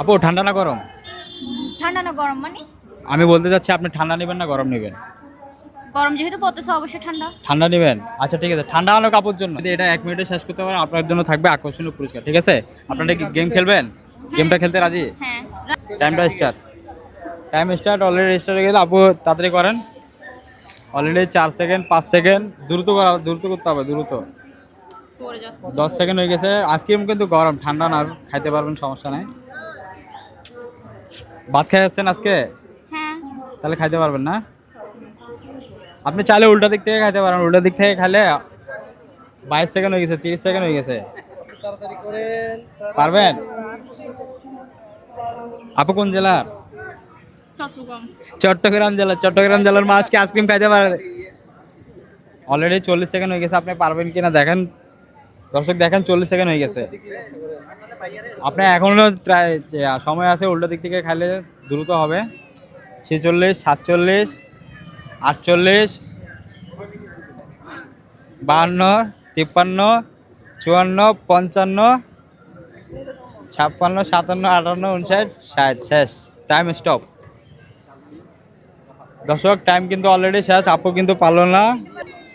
আপু ঠান্ডা না গরম? ঠান্ডা না গরম মানে? আমি বলতে চাচ্ছি আপনি ঠান্ডা নেবেন না গরম নেবেন? গরম যেহেতু পড়তেছে অবশ্যই ঠান্ডা। ঠান্ডা নেবেন, আচ্ছা ঠিক আছে। ঠান্ডা আনো কাপড় জন্য, যদি এটা 1 মিনিটে শেষ করতে পারেন আপনার জন্য থাকবে আকর্ষণীয় পুরস্কার, ঠিক আছে? আপনারা কি গেম খেলবেন? গেমটা খেলতে রাজি? হ্যাঁ। টাইমটা start. Time start already start হয়ে গেলে আপু তাড়াতাড়ি করেন। অলরেডি 4 সেকেন্ড, 5 সেকেন্ড, দ্রুত করা, দ্রুত করতে হবে, দ্রুত। পড়ে যাচ্ছে। 10 সেকেন্ড হয়ে গেছে। আইসক্রিম কিন্তু গরম, ঠান্ডা না, খাইতে পারবেন, সমস্যা নাই। ভাত খাই যাচ্ছেন আজকে? হ্যাঁ। তাহলে খাইতে পারবেন না। আপনি চাইলে উল্টা দিক থেকে খাইতে পারেন, উল্টা দিক থেকে খাইলে 22 সেকেন্ড হয়ে গেছে, 30 সেকেন্ড হয়ে গেছে। পারবেন? আপু কোন জেলার? চট্টগ্রাম। চট্টগ্রাম জেলা। চট্টগ্রাম জেলার মানুষ কি আইসক্রিম খাইতে পারে? অলরেডি 40 সেকেন্ড হয়ে গেছে, আপনি পারবেন কিনা দেখেন। দর্শক দেখেন, 40 সেকেন্ড হয়ে গেছে। আপনি এখনো প্রায় সময় আছে, উল্টো দিক থেকে খাইলে দ্রুত হবে। 46, 47, 48, 52, 53, 54, 55, 56, 57, 58, 59, 60। শেষ। Time stop. দর্শক টাইম কিন্তু অলরেডি শেষ, আপু কিন্তু পারলো না।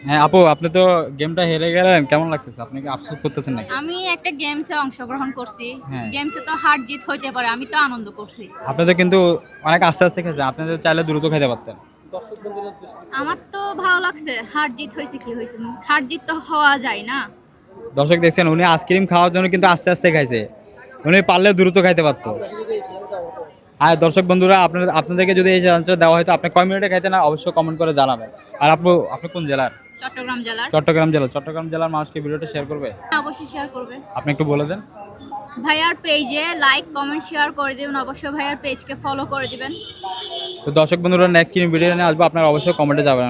হ্যাঁ আপু, আপনি তো গেমটা হেরে গেলেন, কেমন লাগতেছে? আপনি কি আফসোস করতেছেন নাকি? আমি একটা গেমসে অংশগ্রহণ করছি। হ্যাঁ। গেমসে তো হার জিত হইতে পারে, আমি তো আনন্দ করছি। আপনি তো কিন্তু অনেক আস্তে আস্তে খেয়েছে, আপনি তো চাইলে দ্রুত খেতে পারতেন। আমার তো ভালো লাগছে, হার জিত হয়েছে কি হয়েছে, হার জিত তো হওয়া যায় না। দর্শক দেখছেন, উনি আইসক্রিম খাওয়ার জন্য কিন্তু আস্তে আস্তে খাইছে, উনি পারলে দ্রুত খাইতে পারতো। আর দর্শক বন্ধুরা, আপনাদেরকে যদি এই চ্যালেঞ্জটা দেওয়া হয় তো আপনি কয় মিনিটে খাইতে না অবশ্যই কমেন্ট করে জানাবেন। আর আপনি কোন জেলার? চট্টগ্রাম জেলার। চট্টগ্রাম জেলা। চট্টগ্রাম জেলার মানুষকে ভিডিওটা শেয়ার করবে? অবশ্যই শেয়ার করবে। আপনি একটু বলে দেন। ভাইয়ার পেজে লাইক কমেন্ট শেয়ার করে দিবেন, অবশ্যই ভাইয়ার পেজকে ফলো করে দিবেন। তো দর্শক বন্ধুরা, নেক্সট ভিডিও নিয়ে আসবো, আপনারা অবশ্যই কমেন্টে যাবেন।